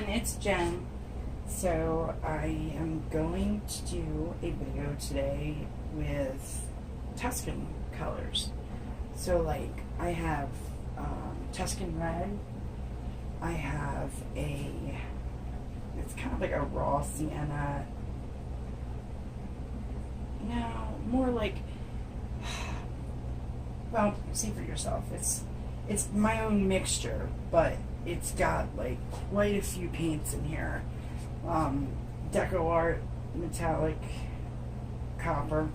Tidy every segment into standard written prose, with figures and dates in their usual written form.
it's Jen. So I am going to do a video today with Tuscan colors. So like I have Tuscan Red, I have it's kind of like a raw sienna, no, more like, well, see for yourself, it's my own mixture, but it's got like quite a few paints in here. Deco Art, metallic, copper.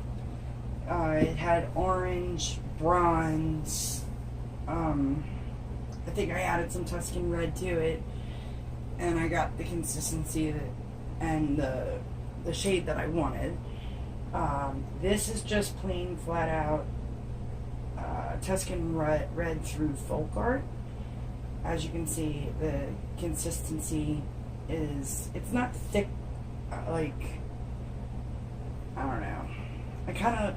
It had orange, bronze. I think I added some Tuscan Red to it, and I got the consistency and the shade that I wanted. This is just plain flat out Tuscan Red through Folk Art. As you can see, the consistency is, it's not thick, like, I don't know.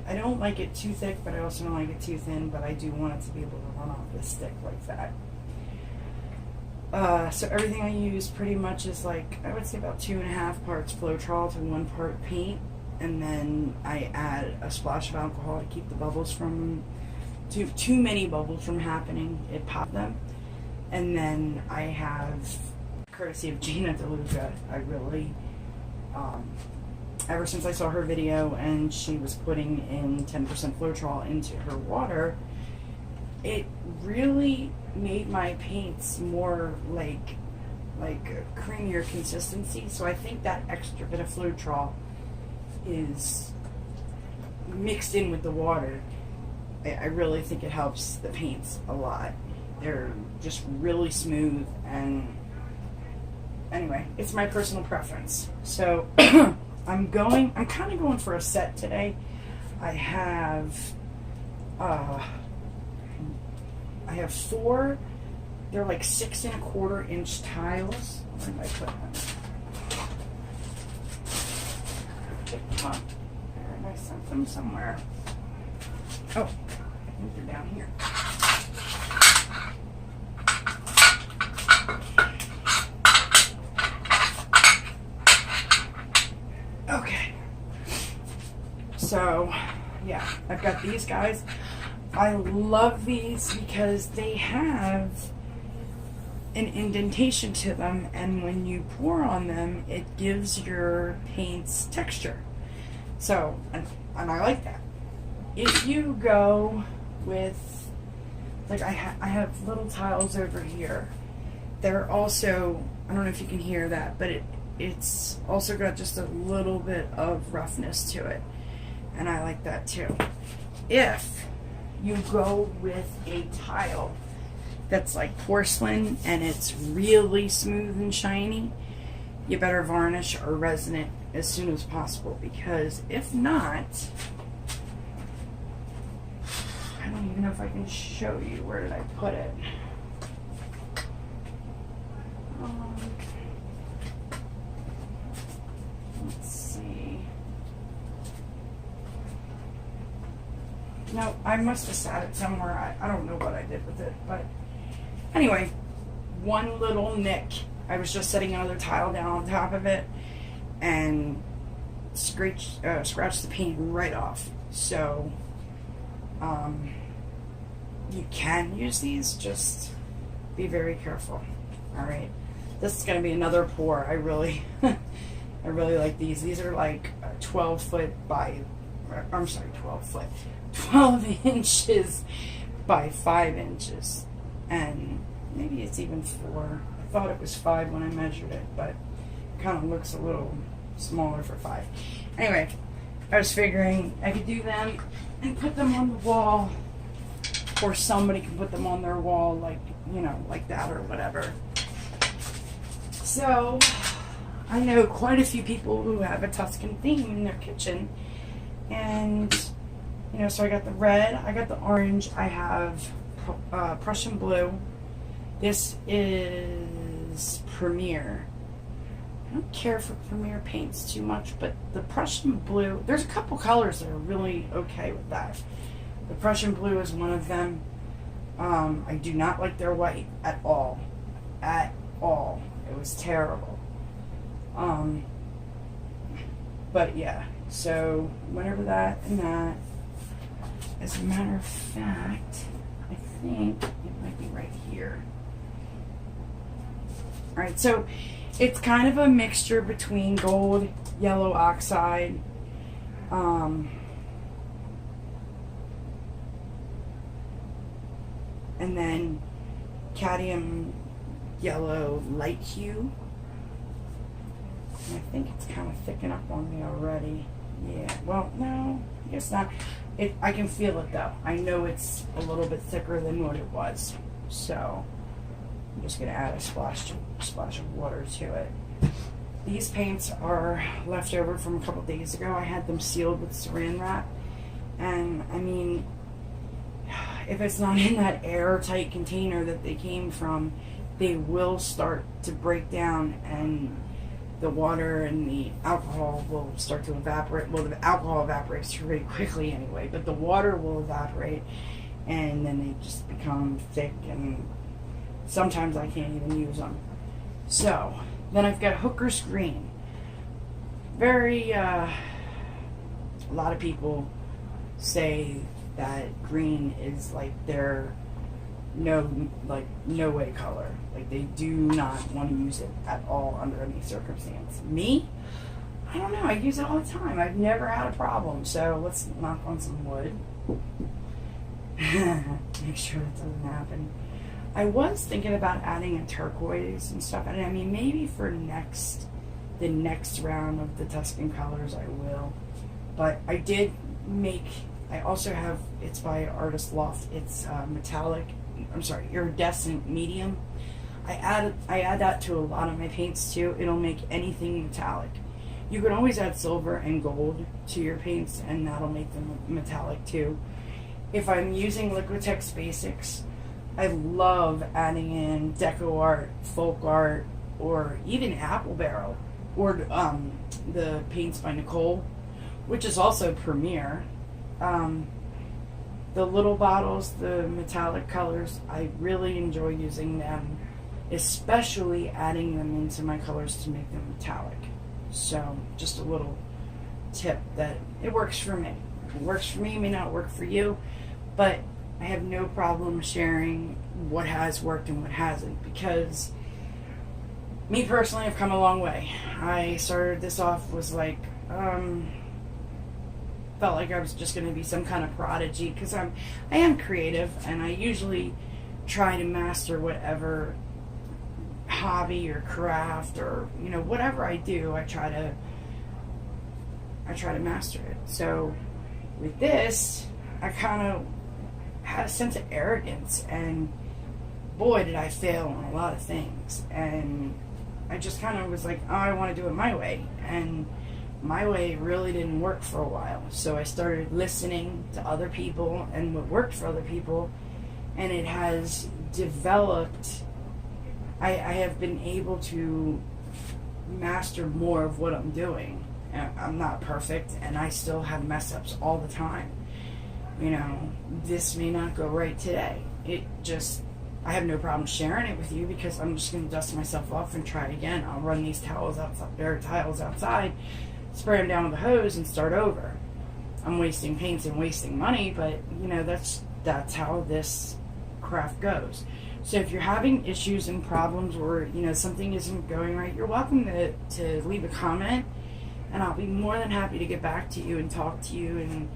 I don't like it too thick, but I also don't like it too thin, but I do want it to be able to run off the stick like that. So everything I use pretty much is like, I would say about 2.5 parts Floetrol to 1 part paint, and then I add a splash of alcohol to keep the bubbles from, too many bubbles from happening. It popped them. And then I have, courtesy of Gina DeLuca, I really, ever since I saw her video and she was putting in 10% Floetrol into her water, it really made my paints more like a creamier consistency. So I think that extra bit of Floetrol is mixed in with the water. I really think it helps the paints a lot. They're just really smooth, and anyway, it's my personal preference. So I'm kind of going for a set today. I have 4, they're like 6 1/4 inch tiles. Where did I put them? Pick them up. And I sent them somewhere. Oh, I think they're down here. Okay. So, yeah, I've got these guys. I love these because they have an indentation to them, and when you pour on them, it gives your paints texture. So, and I like that. If you go with, like I have little tiles over here. They're also, I don't know if you can hear that, but it's also got just a little bit of roughness to it, and I like that too. If you go with a tile that's like porcelain and it's really smooth and shiny, you better varnish or resin it as soon as possible, because if not, I don't even know if I can show you. Where did I put it? Let's see. No, I must have sat it somewhere. I don't know what I did with it, but anyway, one little nick. I was just setting another tile down on top of it and scratched the paint right off. So you can use these, just be very careful. All right, this is going to be another pour. I really I really like these. These are like 12 inches by 5 inches, and maybe it's even 4. I thought it was 5 when I measured it, but it kind of looks a little smaller for 5. Anyway, I was figuring I could do them and put them on the wall, or somebody can put them on their wall, like, you know, like that or whatever. So I know quite a few people who have a Tuscan theme in their kitchen, and you know, so I got the red, I got the orange, I have Prussian blue. This is Premier. I don't care for Premier paints too much, but the Prussian blue, there's a couple colors that are really okay with that. The Prussian blue is one of them. I do not like their white at all. At all. It was terrible. But yeah, so whenever that and that, as a matter of fact, I think it might be right here. Alright, so it's kind of a mixture between gold, yellow oxide, and then Cadium yellow light hue. And I think it's kind of thicken up on me already. Yeah, well, no, I guess not. I can feel it though. I know it's a little bit thicker than what it was. So I'm just gonna add a splash of water to it. These paints are left over from a couple days ago. I had them sealed with saran wrap, and I mean, if it's not in that airtight container that they came from, they will start to break down, and the water and the alcohol will start to evaporate. Well, the alcohol evaporates pretty quickly anyway, but the water will evaporate, and then they just become thick, and sometimes I can't even use them. So then I've got Hooker's Green. Very, a lot of people say that green is like their no way color. Like they do not want to use it at all under any circumstance. Me, I don't know. I use it all the time. I've never had a problem. So let's knock on some wood. Make sure it doesn't happen. I was thinking about adding a turquoise and stuff, and I mean maybe for the next round of the Tuscan colors I will. But I did make. I also have. It's by artist Loft. It's metallic. I'm sorry, iridescent medium. I add that to a lot of my paints too. It'll make anything metallic. You can always add silver and gold to your paints, and that'll make them metallic too. If I'm using liquitex basics, I love adding in Deco Art, Folk Art, or even Apple Barrel, or the paints by Nicole, which is also Premier. The little bottles, the metallic colors, I really enjoy using them, especially adding them into my colors to make them metallic. So just a little tip that it works for me. It works for me, may not work for you, but I have no problem sharing what has worked and what hasn't, because me personally, I've come a long way. I started this off was like, felt like I was just going to be some kind of prodigy, because I am creative, and I usually try to master whatever hobby or craft or whatever I do. I try to master it. So with this, I kind of had a sense of arrogance, and boy did I fail on a lot of things, and I just kind of was like, oh, I want to do it my way, and my way really didn't work for a while. So I started listening to other people and what worked for other people, and it has developed. I have been able to master more of what I'm doing. I'm not perfect, and I still have mess ups all the time. This may not go right today. I have no problem sharing it with you, because I'm just going to dust myself off and try again. I'll run these tiles outside, spray them down with a hose, and start over. I'm wasting paints and wasting money, but that's how this craft goes. So if you're having issues and problems, or something isn't going right, you're welcome to leave a comment, and I'll be more than happy to get back to you and talk to you and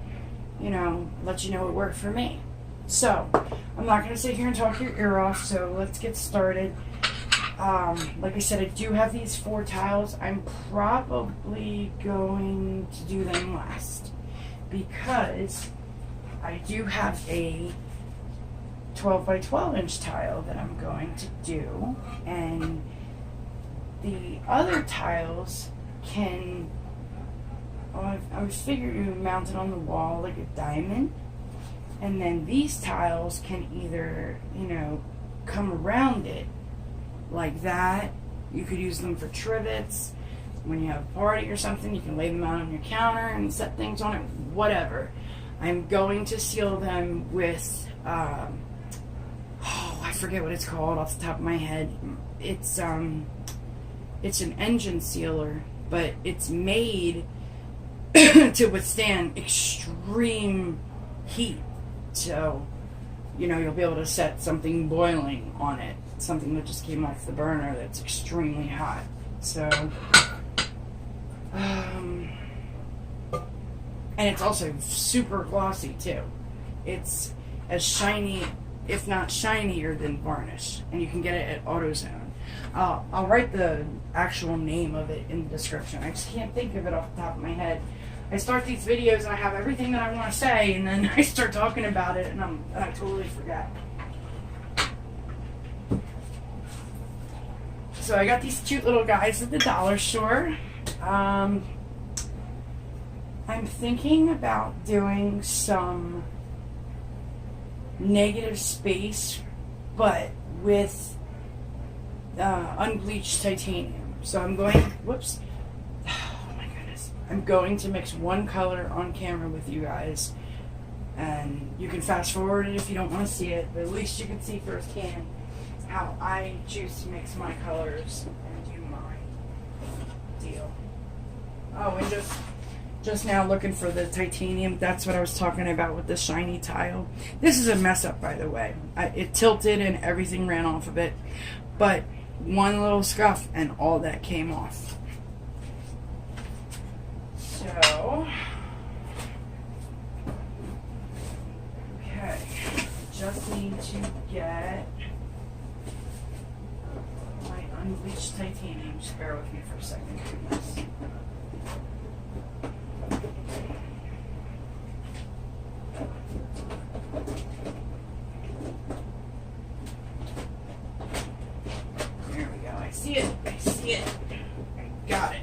let you know what worked for me. So I'm not going to sit here and talk your ear off, so let's get started. Like I said, I do have these 4 tiles. I'm probably going to do them last, because I do have a 12 by 12 inch tile that I'm going to do, and the other tiles can, I figured you mount it on the wall like a diamond, and then these tiles can either come around it like that. You could use them for trivets. When you have a party or something, you can lay them out on your counter and set things on it, whatever. I'm going to seal them with, I forget what it's called off the top of my head. It's it's an engine sealer, but it's made to withstand extreme heat. So, you know, you'll be able to set something boiling on it, something that just came off the burner that's extremely hot. So, and it's also super glossy too. It's as shiny, if not shinier, than varnish, and you can get it at AutoZone. I'll write the actual name of it in the description. I just can't think of it off the top of my head. I start these videos and I have everything that I want to say, and then I start talking about it and I totally forget. So I got these cute little guys at the dollar store. I'm thinking about doing some negative space, but with unbleached titanium. So I'm going, whoops, oh my goodness. I'm going to mix one color on camera with you guys, and you can fast forward it if you don't want to see it, but at least you can see firsthand how I choose to mix my colors and do my deal. Oh, and just now looking for the titanium. That's what I was talking about with the shiny tile. This is a mess up, by the way. It tilted and everything ran off of it, but one little scuff and all that came off. So, okay, just need to get my unbleached titanium. Just bear with me for a second. There we go. I see it. I see it. I got it.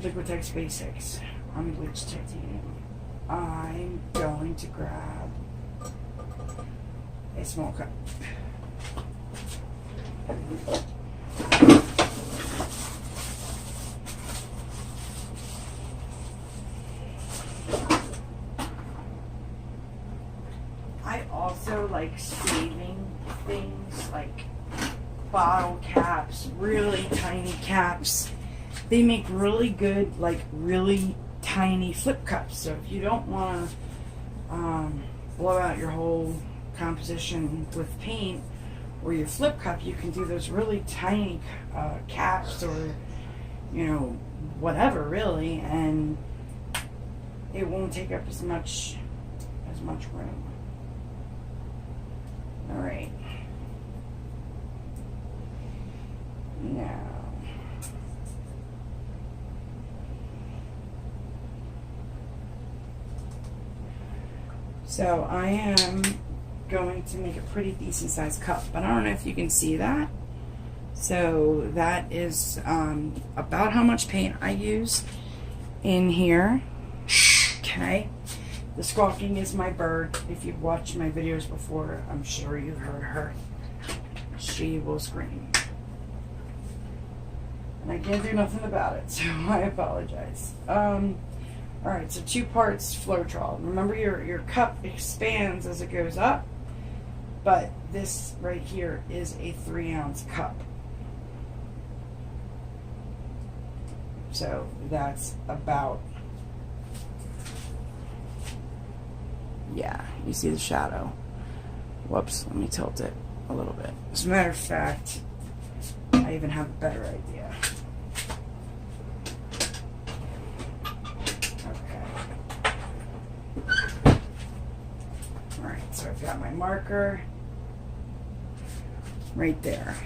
Liquitex Basics, unbleached titanium. I'm going to grab a small cup. I also like saving things like bottle caps, really tiny caps. They make really good, like really tiny flip cups. So if you don't want to blow out your whole composition with paint or your flip cup, you can do those really tiny caps, or you know, whatever really, and it won't take up as much room. All right. Now, so I am going to make a pretty decent sized cup, but I don't know if you can see that. So that is about how much paint I use in here. Okay. The squawking is my bird. If you've watched my videos before, I'm sure you've heard her. She will scream. And I can't do nothing about it, so I apologize. Alright, so 2 parts Floetrol. Remember, your cup expands as it goes up, but this right here is a 3-ounce cup. So that's about, yeah, you see the shadow. Whoops, let me tilt it a little bit. As a matter of fact, I even have a better idea. Alright, so I've got my marker right there.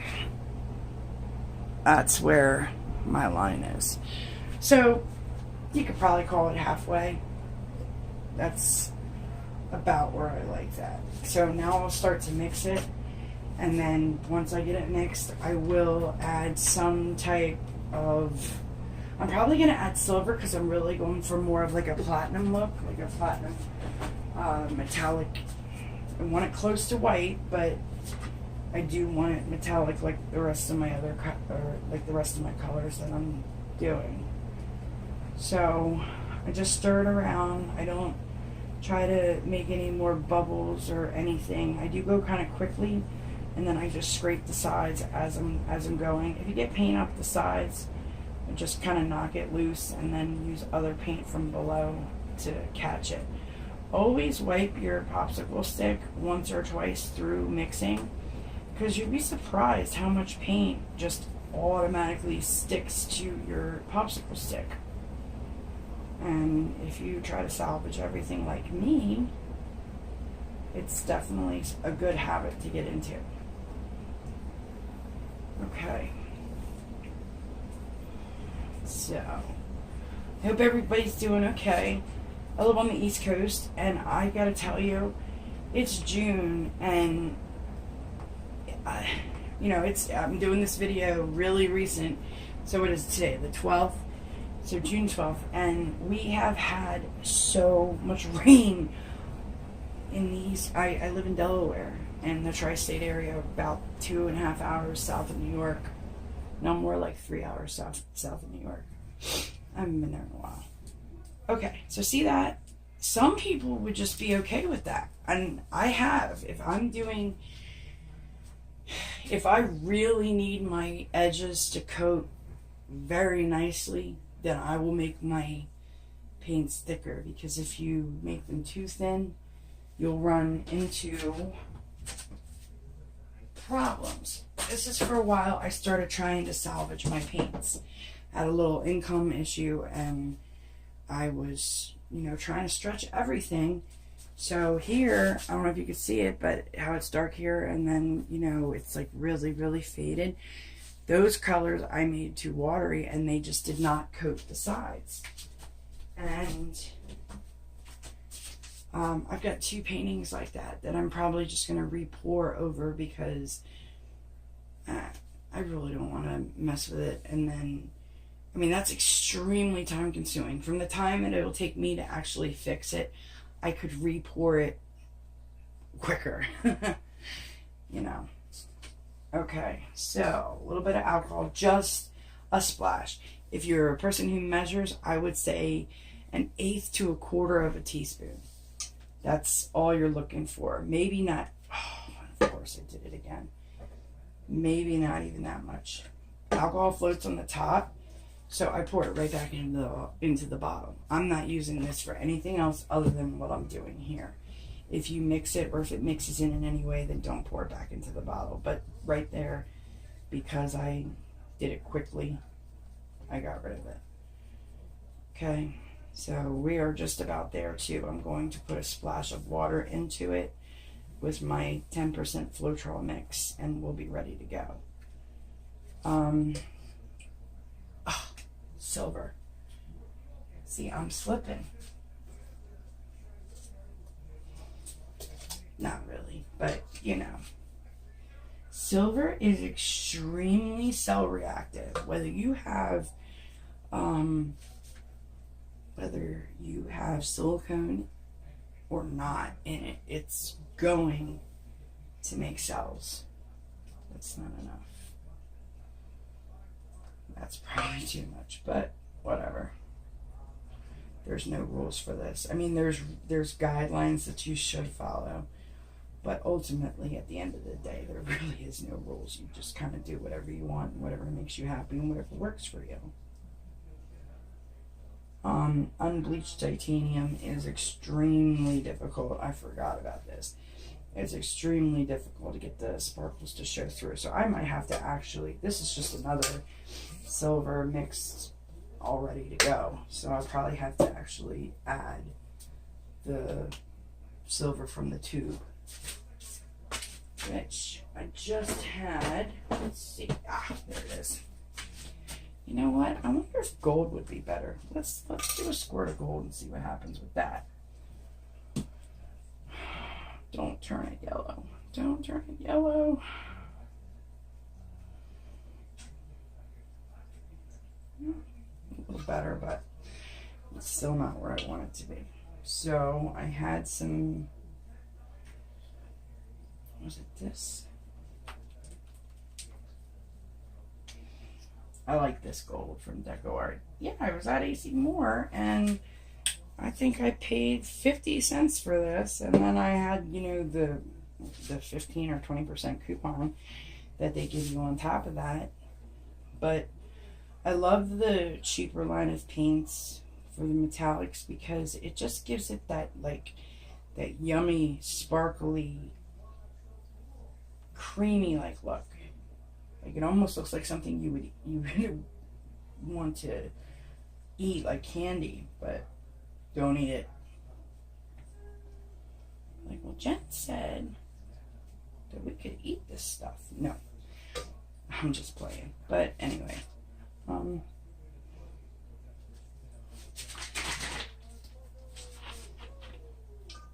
That's where my line is. So you could probably call it halfway. That's about where I like that. So now I'll start to mix it, and then once I get it mixed, I will add some type of, I'm probably going to add silver because I'm really going for more of like a platinum look, like a platinum metallic. I want it close to white, but I do want it metallic like the rest of my other like the rest of my colors that I'm doing. So I just stir it around. I don't try to make any more bubbles or anything. I do go kind of quickly and then I just scrape the sides as I'm going. If you get paint up the sides, just kind of knock it loose and then use other paint from below to catch it. Always wipe your popsicle stick once or twice through mixing, because you'd be surprised how much paint just automatically sticks to your popsicle stick. And if you try to salvage everything like me, it's definitely a good habit to get into. Okay. So, I hope everybody's doing okay. I live on the East Coast, and I gotta tell you, it's June, and I'm doing this video really recent, so it is today, the 12th, so June 12th, and we have had so much rain in the East. I live in Delaware, and the tri-state area, about 2.5 hours south of New York. No, more like 3 hours south of New York. I haven't been there in a while. Okay, so see that? Some people would just be okay with that. And I have. If I really need my edges to coat very nicely, then I will make my paints thicker. Because if you make them too thin, you'll run into problems. This is for a while. I started trying to salvage my paints. I had a little income issue, and I was, trying to stretch everything. So here, I don't know if you can see it, but how it's dark here, and then, it's like really, really faded. Those colors I made too watery, and they just did not coat the sides. And I've got 2 paintings like that I'm probably just going to re-pour over, because I really don't want to mess with it. And then, that's extremely time consuming. From the time that it'll take me to actually fix it, I could re-pour it quicker. Okay, so a little bit of alcohol, just a splash. If you're a person who measures, I would say 1/8 to 1/4 of a teaspoon. That's all you're looking for. Maybe not. Oh, of course I did it again. Maybe not even that much. Alcohol floats on the top, so I pour it right back into the bottle. I'm not using this for anything else other than what I'm doing here. If you mix it, or if it mixes in any way, then don't pour it back into the bottle. But right there, because I did it quickly, I got rid of it. Okay, so we are just about there too. I'm going to put a splash of water into it with my 10% Floetrol mix, and we'll be ready to go. Silver. See, I'm slipping. Not really, but silver is extremely cell reactive. Whether you have silicone or not in it, it's going to make cells. That's not enough. That's probably too much, but whatever. There's no rules for this. There's guidelines that you should follow, but ultimately, at the end of the day, there really is no rules. You just kind of do whatever you want, and whatever makes you happy, and whatever works for you. Unbleached titanium is extremely difficult. I forgot about this. It's extremely difficult to get the sparkles to show through. So I might have to actually, this is just another silver mixed all ready to go. So I'll probably have to actually add the silver from the tube, which I just had. Let's see. There it is. You know what? I wonder if gold would be better. Let's do a squirt of gold and see what happens with that. Don't turn it yellow. Don't turn it yellow. A little better, but it's still not where I want it to be. So I had some, was it this? I like this gold from Deco Art. Yeah, I was at AC Moore, and I think I paid 50 cents for this, and then I had, the 15 or 20% coupon that they give you on top of that. But I love the cheaper line of paints for the metallics because it just gives it that, like, that yummy, sparkly, creamy like look. Like, it almost looks like something you would want to eat, like candy, but don't eat it. Like, well, Jen said that we could eat this stuff. No, I'm just playing. But anyway,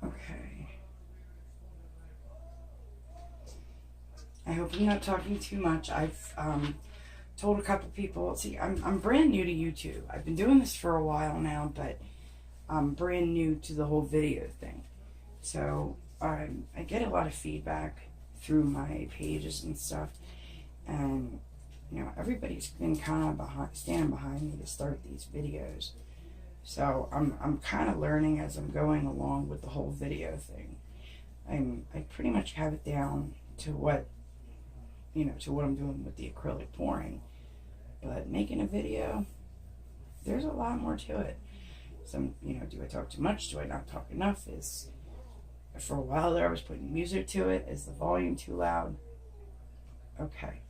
okay. I hope I'm not talking too much. I've told a couple people. See, I'm brand new to YouTube. I've been doing this for a while now, but I'm brand new to the whole video thing. So I get a lot of feedback through my pages and stuff, and you know, everybody's been kind of standing behind me to start these videos. So I'm kind of learning as I'm going along with the whole video thing. I pretty much have it down to what, you know, to what I'm doing with the acrylic pouring. But making a video, there's a lot more to it. Some, you know, do I talk too much? Do I not talk enough? For a while there, I was putting music to it. Is the volume too loud? Okay.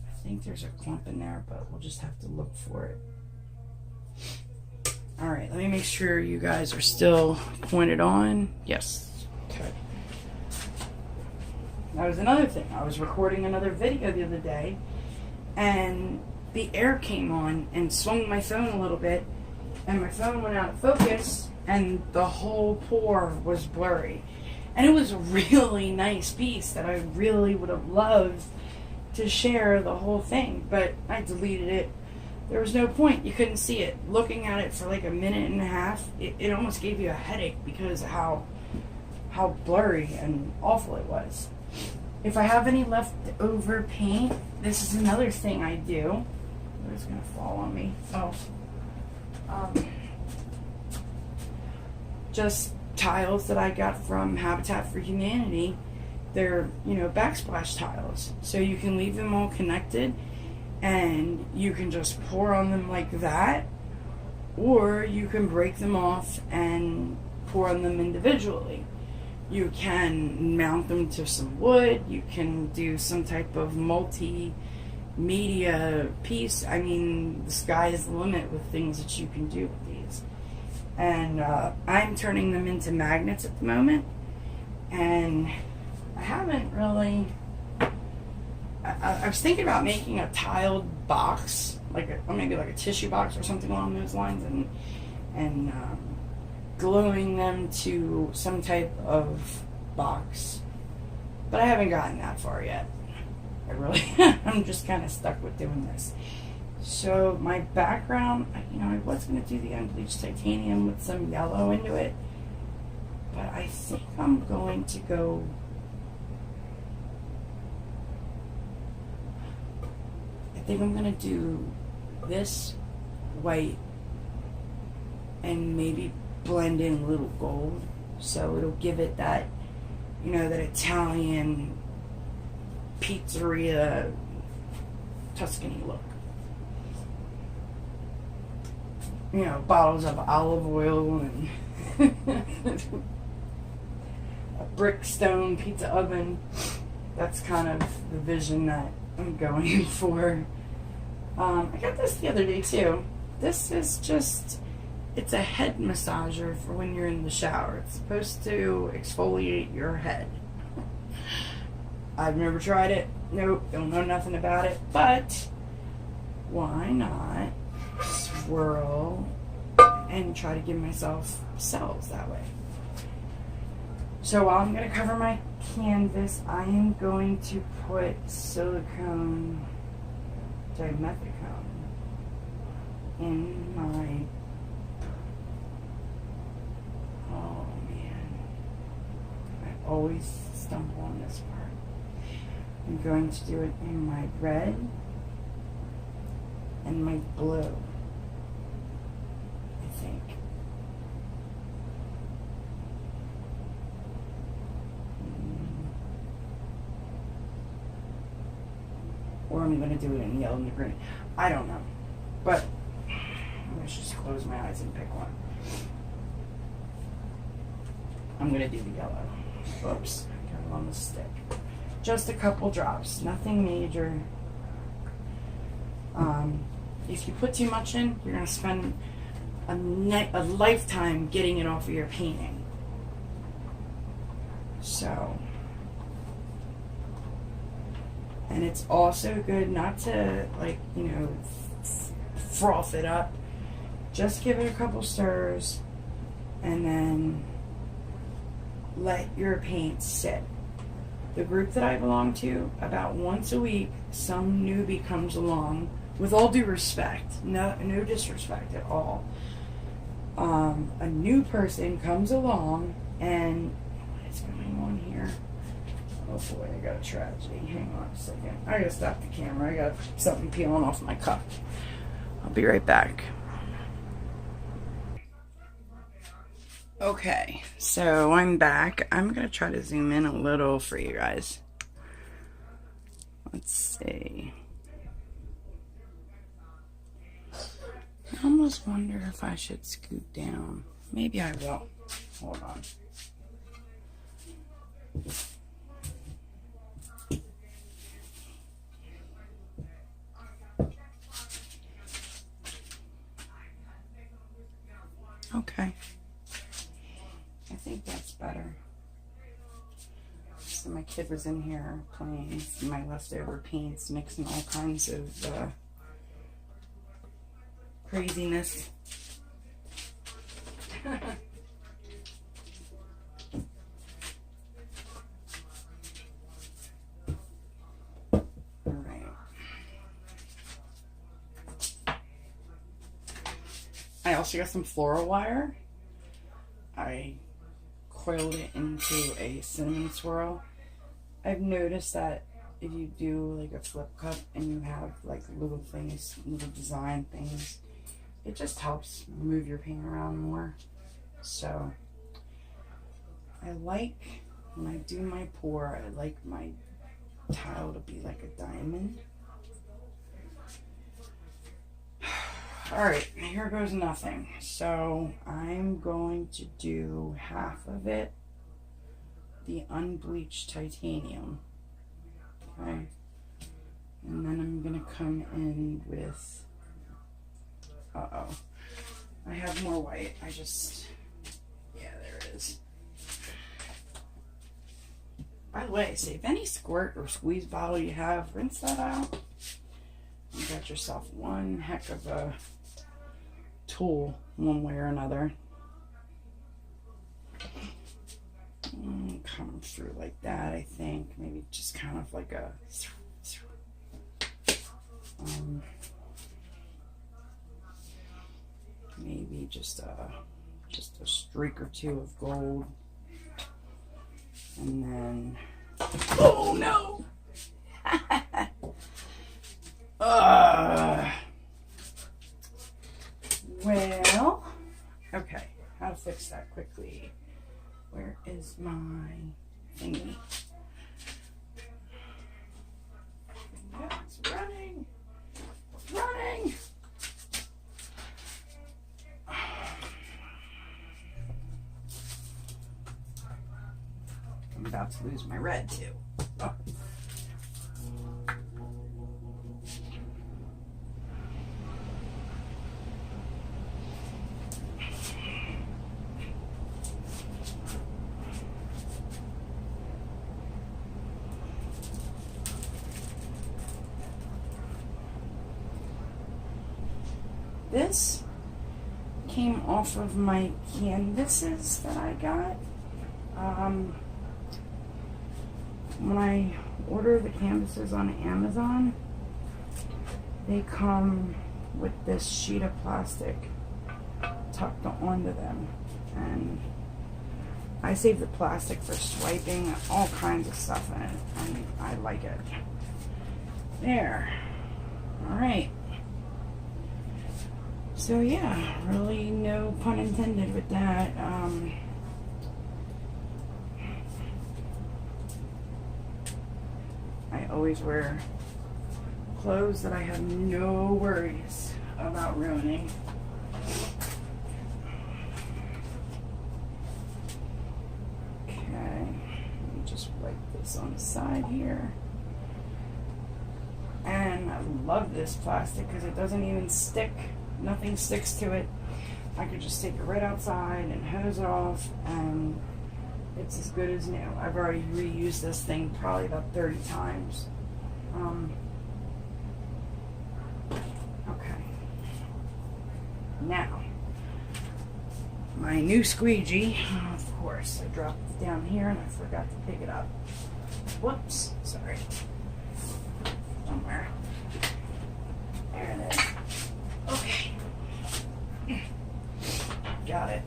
I think there's a clump in there, but we'll just have to look for it. All right, let me make sure you guys are still pointed on. Yes. Okay. That was another thing. I was recording another video the other day, and the air came on and swung my phone a little bit, and my phone went out of focus, and the whole pour was blurry. And it was a really nice piece that I really would have loved to share the whole thing, but I deleted it. There was no point. You couldn't see it. Looking at it for like a minute and a half, it almost gave you a headache because of how blurry and awful it was. If I have any leftover paint, this is another thing I do. It's gonna fall on me. Oh. Just tiles that I got from Habitat for Humanity. They're, you know, backsplash tiles. So you can leave them all connected and you can just pour on them like that, or you can break them off and pour on them individually. You can mount them to some wood. You can do some type of multimedia piece. I mean, the sky is the limit with things that you can do with these. And I'm turning them into magnets at the moment. And I haven't really... I was thinking about making a tiled box, or maybe like a tissue box or something along those lines, and gluing them to some type of box. But I haven't gotten that far yet. I'm just kind of stuck with doing this. So my background, you know, I was going to do the unbleached titanium with some yellow into it, but I think I'm going to go... I think I'm going to do this white and maybe blend in a little gold, so it'll give it that, you know, that Italian pizzeria Tuscany look. You know, bottles of olive oil and a brick stone pizza oven. That's kind of the vision that I'm going for. I got this the other day too. This is just, it's a head massager for when you're in the shower. It's supposed to exfoliate your head. I've never tried it. Nope, don't know nothing about it. But why not swirl and try to give myself cells that way? So while I'm going to cover my canvas, I am going to put silicone dimethicone in my... Oh man, I always stumble on this part. I'm going to do it in my red and my blue, I think. only going to do it in yellow and the green. I don't know. But let's just close my eyes and pick one. I'm going to do the yellow. Oops, got it on the stick. Just a couple drops, nothing major. If you put too much in, you're going to spend a lifetime getting it off of your painting. So, and it's also good not to, like, you know, froth it up. Just give it a couple stirs and then let your paint sit. The group that I belong to, about once a week, some newbie comes along, with all due respect, no disrespect at all. A new person comes along, and what is going on here? Oh boy, I got a tragedy. Hang on a second. I gotta stop the camera. I got something peeling off my cup. I'll be right back. Okay, so I'm back. I'm gonna try to zoom in a little for you guys. Let's see. I almost wonder if I should scoot down. Maybe I will. Hold on. Okay. I think that's better. So my kid was in here playing my leftover paints, mixing all kinds of craziness. Alright. I also got some floral wire. I coiled it into a cinnamon swirl. I've noticed that if you do like a flip cup and you have like little things, little design things, it just helps move your paint around more. So I like, when I do my pour, I like my tile to be like a diamond. Alright, here goes nothing. So I'm going to do half of it, the unbleached titanium. Okay. And then I'm going to come in with, I have more white. Yeah, there it is. By the way, save any squirt or squeeze bottle you have, rinse that out. You got yourself one heck of a tool, one way or another. Come through like that, I think. Maybe just kind of like a maybe just a streak or two of gold, and then oh no. Well, okay, how to fix that quickly. Where is my thingy? Yeah, it's running. It's running. I'm about to lose my red too. Oh. This came off of my canvases that I got. When I order the canvases on Amazon, they come with this sheet of plastic tucked onto them. And I save the plastic for swiping, all kinds of stuff in it, and I like it. There. Alright. So yeah, really no pun intended with that. I always wear clothes that I have no worries about ruining. Okay, let me just wipe this on the side here. And I love this plastic because it doesn't even stick. Nothing sticks to it. I could just take it right outside and hose it off, and it's as good as new. I've already reused this thing probably about 30 times. Okay. Now, my new squeegee. Of course, I dropped it down here and I forgot to pick it up. Whoops, sorry. Somewhere. There it is. Okay. Got it.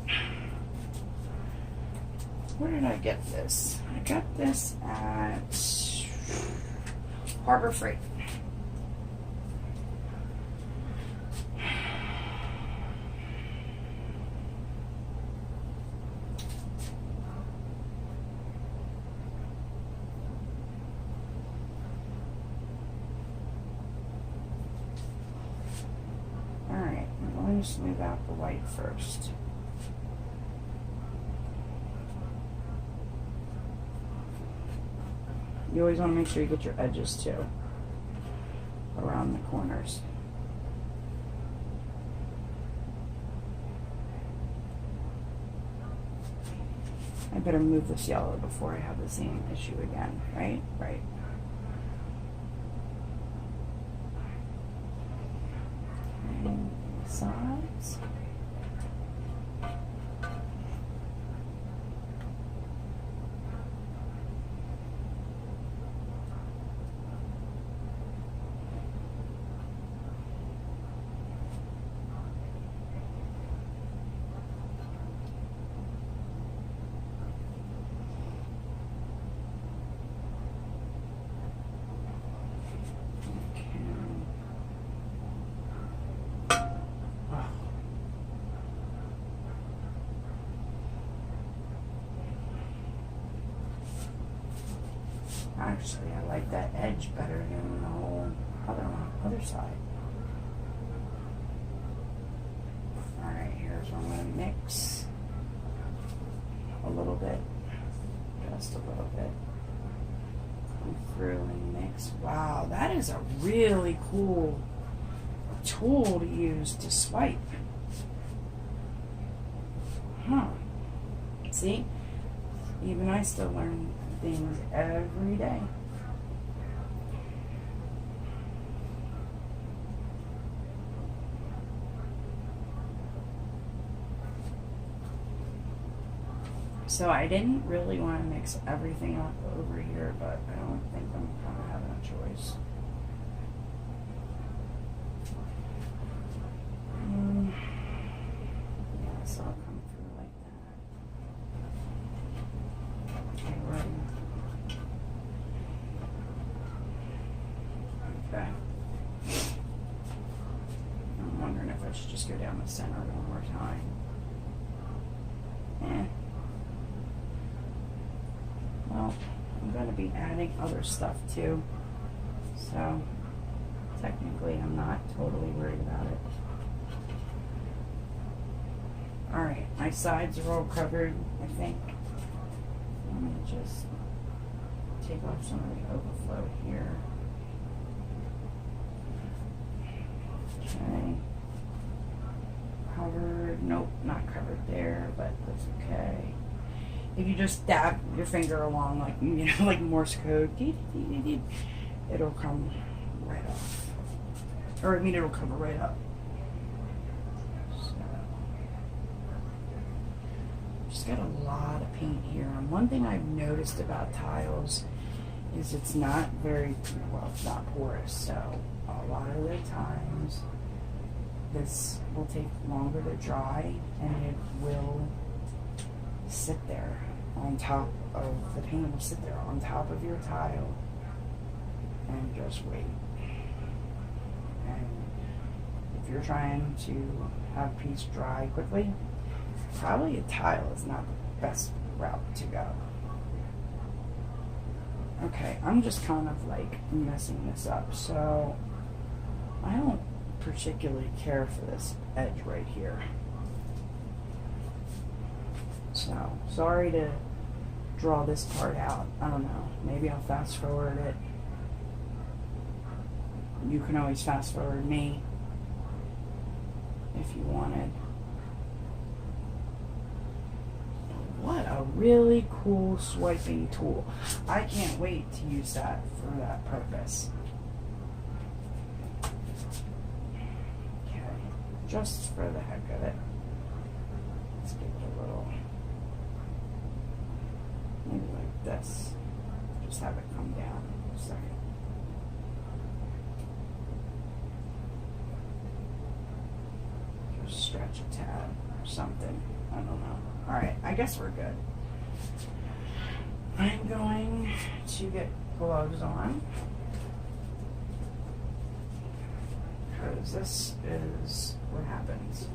Where did I get this? I got this at Harbor Freight. Alright, let me smooth out the white first. You always want to make sure you get your edges too, around the corners. I better move this yellow before I have the same issue again, right? Right. And the sides. Actually, I like that edge better than the whole other side. Alright, here's where I'm going to mix a little bit, just a little bit. Come through and mix. Wow, that is a really cool tool to use to swipe. Huh. See? Even I still learn things every day. So I didn't really want to mix everything up over here, but I don't think I'm kind of having a choice. Yeah, so I'll come through like that. Okay, ready. Okay. I'm wondering if I should just go down the center one more time. Well, I'm going to be adding other stuff too, so technically I'm not totally worried about it. Alright, my sides are all covered, I think. I'm going to just take off some of the overflow here. Okay. Covered, nope, not covered there, but that's okay. If you just dab your finger along like, you know, like Morse code, it'll come right off. Or I mean, it'll cover right up. So, just got a lot of paint here. And one thing I've noticed about tiles is it's not very, well, it's not porous. So a lot of the times this will take longer to dry and it will sit there on top of the paint, will sit there on top of your tile and just wait. And if you're trying to have a piece dry quickly, probably a tile is not the best route to go. Okay, I'm just kind of like messing this up, so particularly care for this edge right here. So, sorry to draw this part out. I don't know. Maybe I'll fast forward it. You can always fast forward me if you wanted. What a really cool swiping tool. I can't wait to use that for that purpose. Okay, just for the heck of it. Let's give it a little, maybe like this. Just have it come down in a second. Just stretch a tab or something. I don't know. Alright, I guess we're good. I'm going to get gloves on, because this is what happens.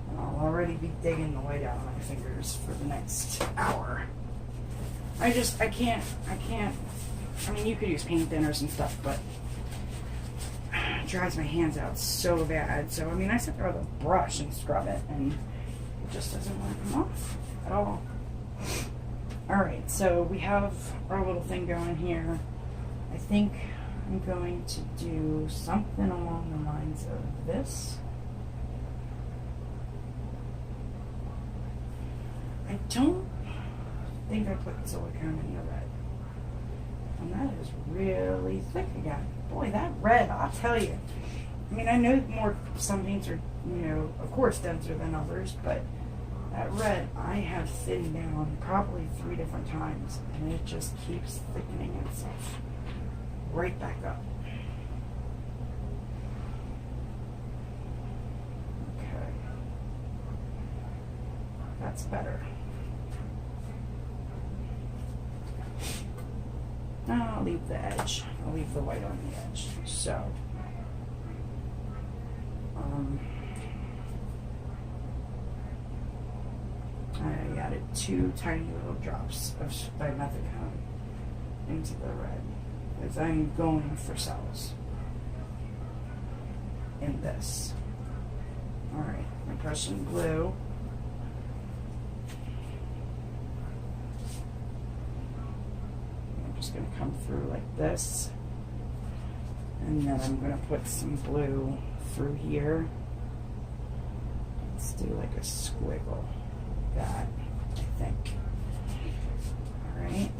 And I'll already be digging the white out of my fingers for the next hour. I can't, I mean, you could use paint thinners and stuff, but it dries my hands out so bad. So, I mean, I sit there with a brush and scrub it, and it just doesn't want to come off at all. Alright, so we have our little thing going here. I think I'm going to do something along the lines of this. I don't think I put silicone in the red. And that is really thick again. Boy, that red, I'll tell you. I mean, I know some paints are, you know, of course denser than others, but that red I have thinned down probably 3 different times, and it just keeps thickening itself right back up. Okay. That's better. I'll leave the edge. I'll leave the white on the edge. So, I added 2 tiny little drops of dimethicone into the red, because I'm going for cells in this. Alright, I'm pressing glue. I'm just going to come through like this, and then I'm going to put some glue through here. Let's do like a squiggle. That, I think. Alright.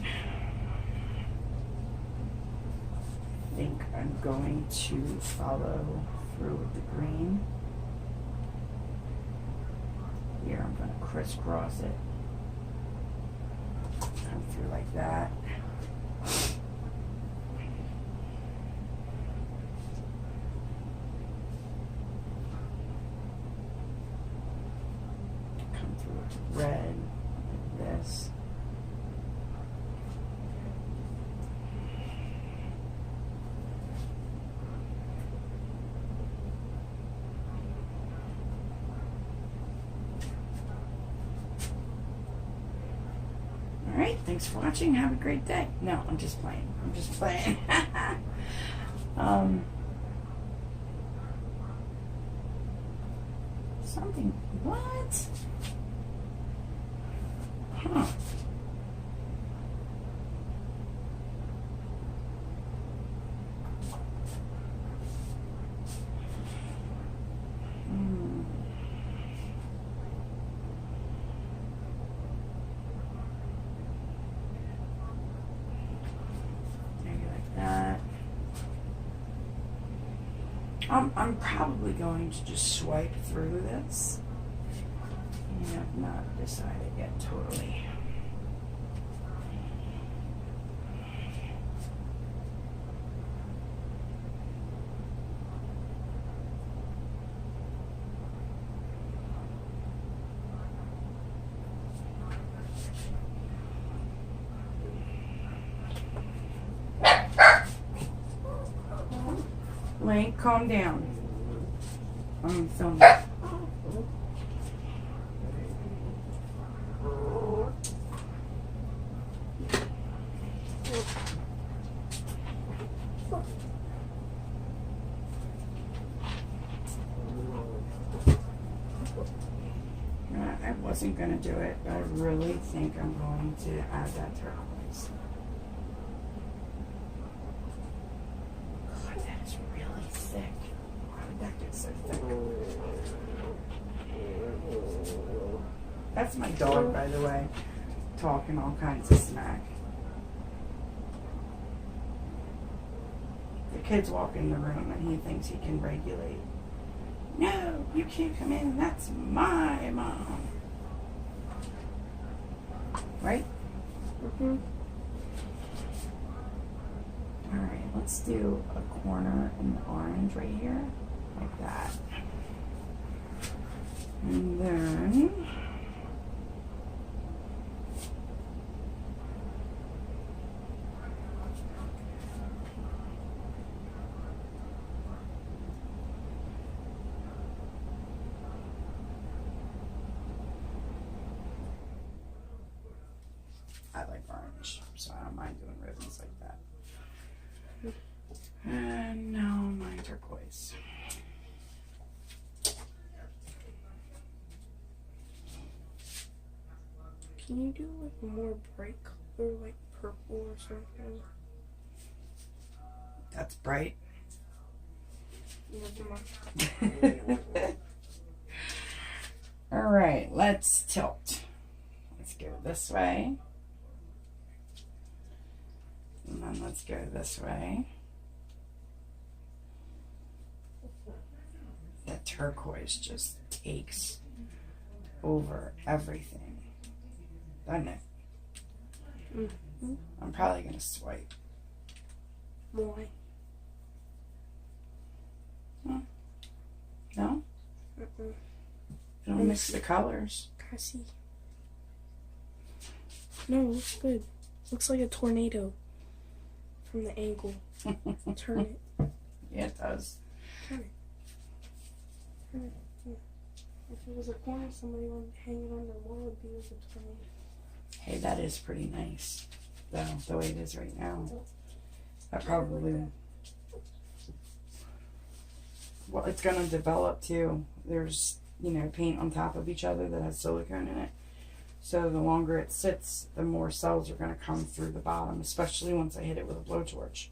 I think I'm going to follow through with the green. Here I'm going to crisscross it. Come through like that. Red, like this. Alright, thanks for watching. Have a great day. No, I'm just playing. I'm just playing. Something. What? Huh. Maybe like that. I'm probably going to just swipe through this. I have not decided yet totally. Link, calm down. I'm filming. I wasn't going to do it, but I really think I'm going to add that turquoise. God, that is really thick. How did that get so thick? That's my dog, by the way, talking all kinds of smack. The kids walk in the room and he thinks he can regulate. No, you can't come in. That's my mom. Right? Mm-hmm. Alright, let's do a corner in the orange right here. Like that. And then I like orange, so I don't mind doing ribbons like that. And now my turquoise. Can you do like a more bright color, like purple or something? That's bright. Alright, let's tilt. Let's go this way. And then let's go this way. That turquoise just takes over everything, doesn't it? Mm-hmm. I'm probably going to swipe. Why? Huh? No? Mm-mm. It'll mix the colors. I see. No, it looks good. Looks like a tornado from the angle. Turn it. Yeah, it does. Turn it. Turn it. Yeah. If it was a corner, somebody would hang it on their wall, it would be like a tornado. Hey, that is pretty nice, though, the way it is right now. I probably... Well, it's going to develop, too. There's, you know, paint on top of each other that has silicone in it. So the longer it sits, the more cells are going to come through the bottom, especially once I hit it with a blowtorch.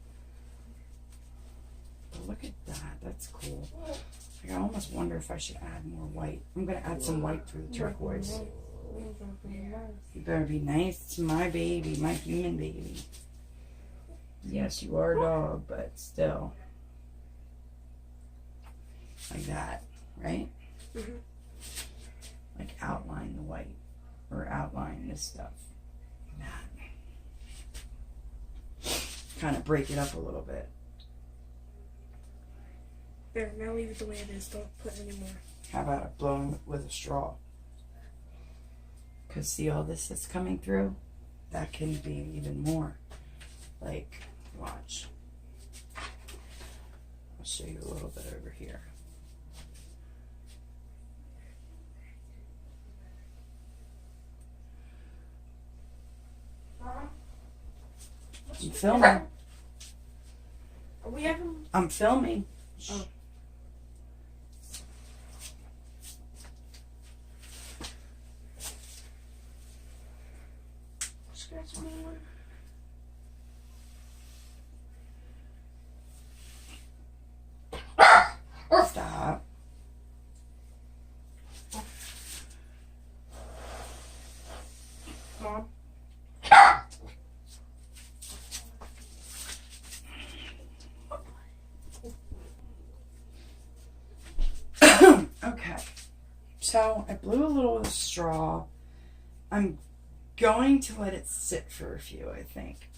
But look at that. That's cool. Like, I almost wonder if I should add more white. I'm going to add some white through the turquoise. You better be nice to my baby, my human baby. Yes, you are a dog, but still. Like that, right? Mm-hmm. Like outline the white. Or outline this stuff. Like that. Kind of break it up a little bit. There, now leave it the way it is. Don't put any more. How about blowing with a straw? Because see all this that's coming through? That can be even more. Like, watch. I'll show you a little bit over here. I'm filming. Are we having... I'm filming. Oh. Scratch me one. Stop. Mom. Okay, so I blew a little with a straw. I'm going to let it sit for a few, I think.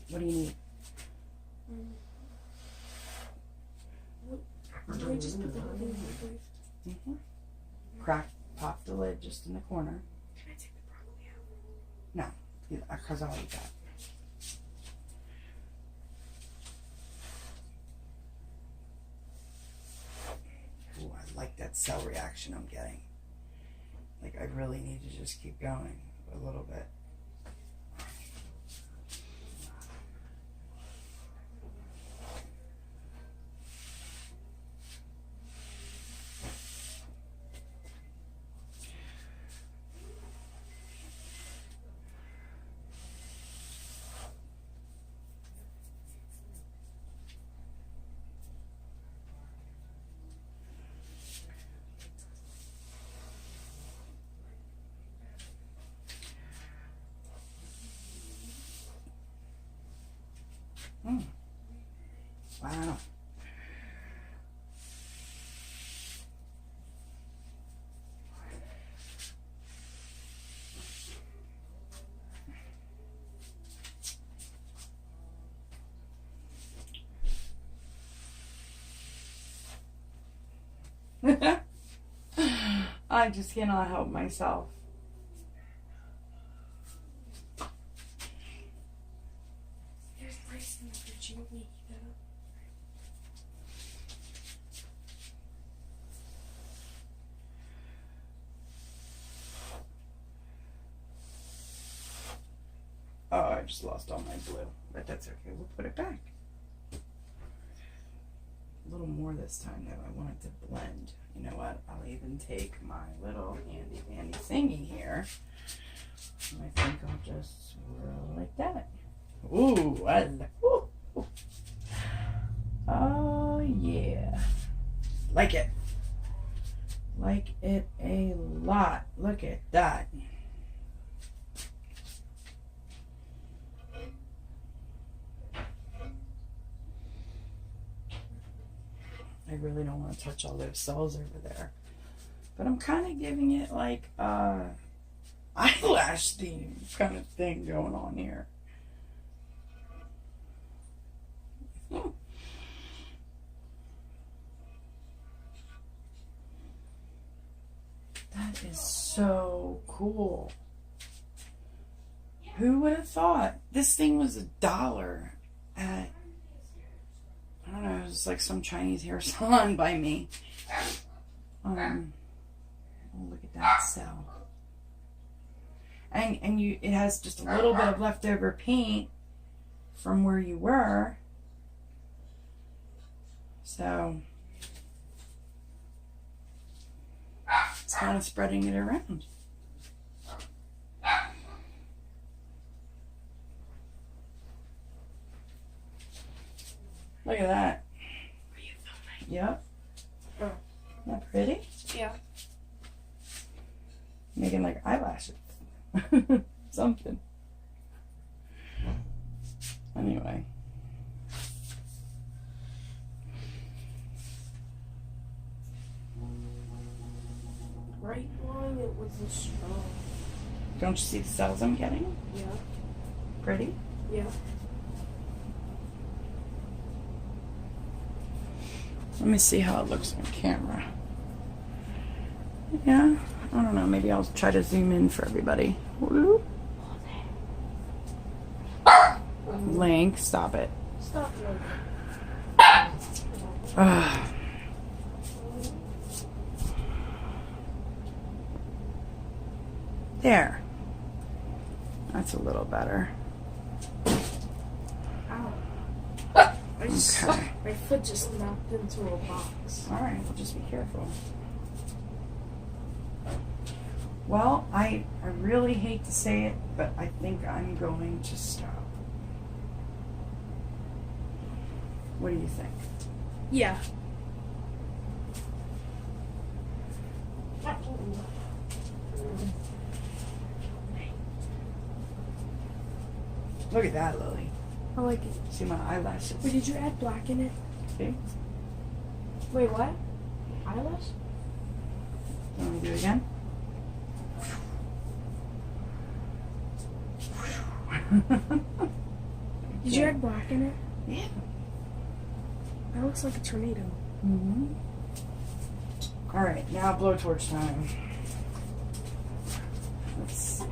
What do you need? Can we just put the whole thing in place? Crack, pop the lid just in the corner. Can I take the broccoli out? No, because I'll eat that. Ooh, I like that cell reaction I'm getting. Like, I really need to just keep going a little bit. Wow. I just cannot help myself. There's rice in the fridge. You want me to heat that up? Oh, I just lost all my blue. But that's okay. We'll put it back. A little more this time, though. I want it to blend. You know what? I'll even take my little handy dandy thingy here. And I think I'll just swirl like that. Ooh, I ooh. Oh, yeah. Like it. Like it a lot. Look at that. I really don't want to touch all those cells over there. But I'm kind of giving it like eyelash theme kind of thing going on here. That is so cool. Who would have thought? This thing was $1 at, I don't know, it was like some Chinese hair salon by me. Oh, look at that cell. And you, it has just a little bit of leftover paint from where you were. So it's kind of spreading it around. Look at that. Are you filming? Yep. Oh. Isn't that pretty? Yeah. Making like eyelashes. Something. Anyway. Right line it with the straw. Don't you see the cells I'm getting? Yeah. Pretty? Yeah. Let me see how it looks on camera. Yeah, I don't know. Maybe I'll try to zoom in for everybody. Woo. Link, stop it. Stop Ugh. There. That's a little better. Ow. I just, Okay. my foot just knocked into a box. Alright, we'll just be careful. Well, I really hate to say it, but I think I'm going to stop. What do you think? Yeah. Look at that, Lily. I like it. See my eyelashes? Wait, did you add black in it? See? Wait, what? Eyelash? You want me to do it again? Did you add black in it? Yeah. That looks like a tornado. Mm-hmm. All right, now blowtorch time. Let's see.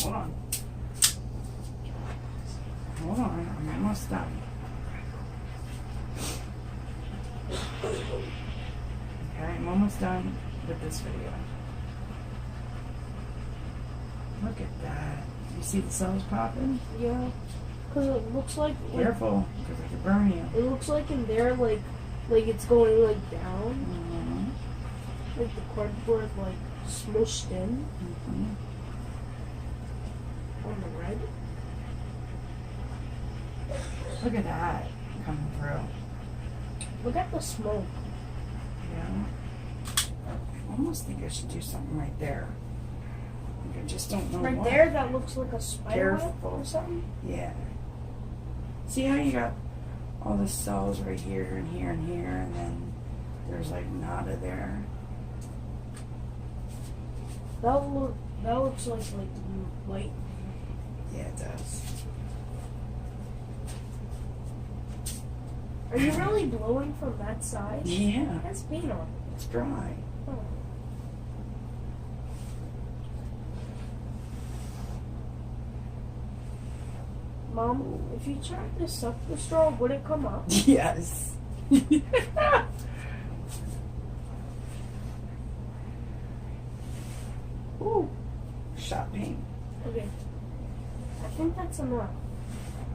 Hold on. Hold on, I'm almost done. Okay, I'm almost done with this video. Look at that. You see the cells popping? Yeah. Because it looks like... Careful, because it could burn you. It looks like in there, like it's going, like, down. Mm-hmm. Like the cardboard, like, smushed in. Mm-hmm. On the red. Look at that coming through. Look at the smoke. Yeah. I almost think I should do something right there. I just don't know Right what. there, that looks like a spider web Careful. or something. Yeah. See how you got all the cells right here and here and here, and then there's like nada there. That looks like light. Yeah, it does. Are you really blowing from that side? Yeah, That's paint on. it's dry. Oh. Mom, if you tried to suck the straw, would it come up? Yes. Ooh, shot paint. Okay. I think that's enough.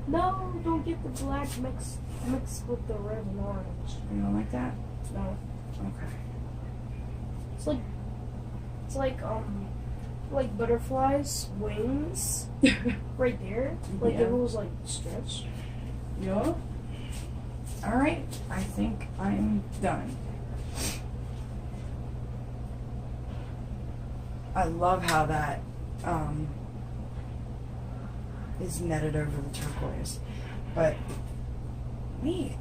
No, don't get the black mixed with the red and orange. You don't like that? No. Okay. It's like butterflies' wings right there. Like Yeah. it was like stretched. Yeah. All right. I think I'm done. I love how that is netted over the turquoise, but me,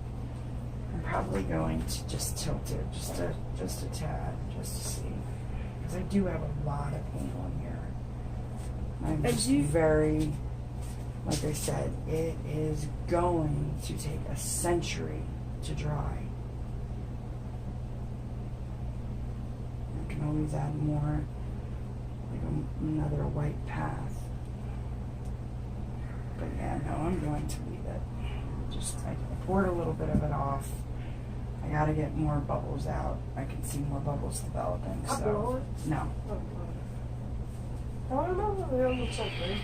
I'm probably going to just tilt it just a tad, just to see, because I do have a lot of paint on here. I'm just very, like I said, it is going to take a century to dry. I can always add more, like another white path. But yeah, no, I'm going to leave it. I poured a little bit of it off. I gotta get more bubbles out. I can see more bubbles developing. I'll blow it? No. I don't know if it looks like this.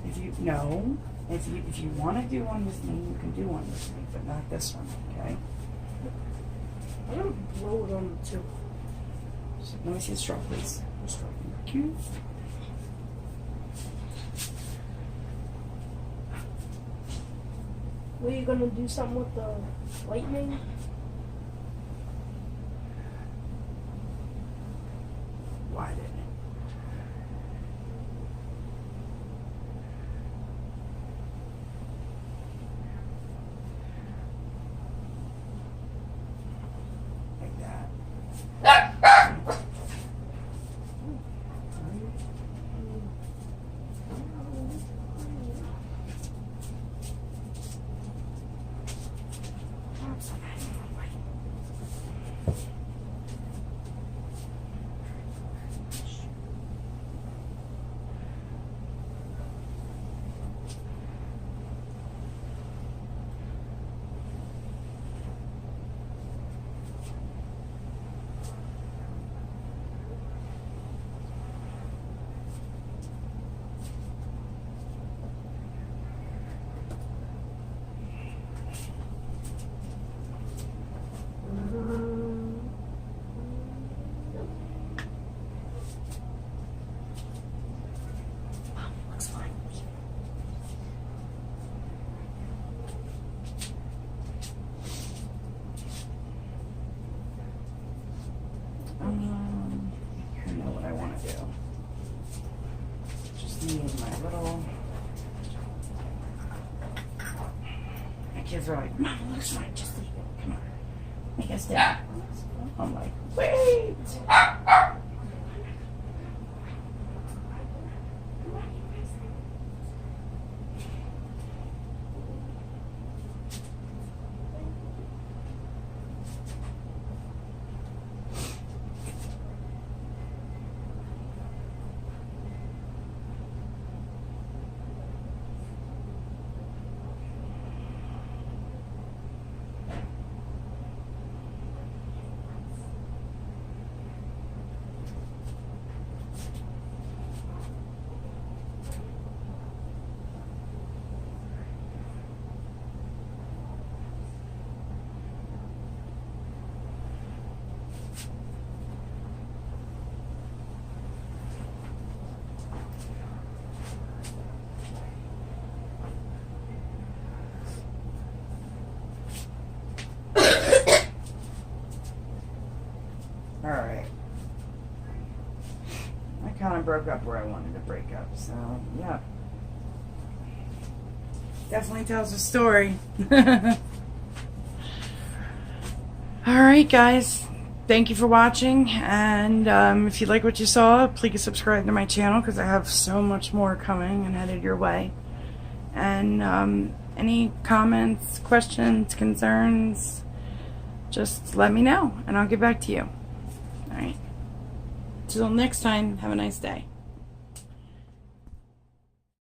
If you want to do one with me, you can do one with me, but not this one, okay? I'm gonna blow it on the tube. So let me see the straw, please. The straw. Thank you. Were you gonna do something with the lightning? Why didn't it? Like that. I know what I want to do. Just me and my little. My kids are like, Mom, it looks fine. Just leave it. Come on. Make us down. I'm like, wait. Alright. I kind of broke up where I wanted to break up, so, yeah. Definitely tells a story. Alright guys, thank you for watching, and if you like what you saw, please subscribe to my channel because I have so much more coming and headed your way. And any comments, questions, concerns, just let me know and I'll get back to you. Alright, till next time, have a nice day.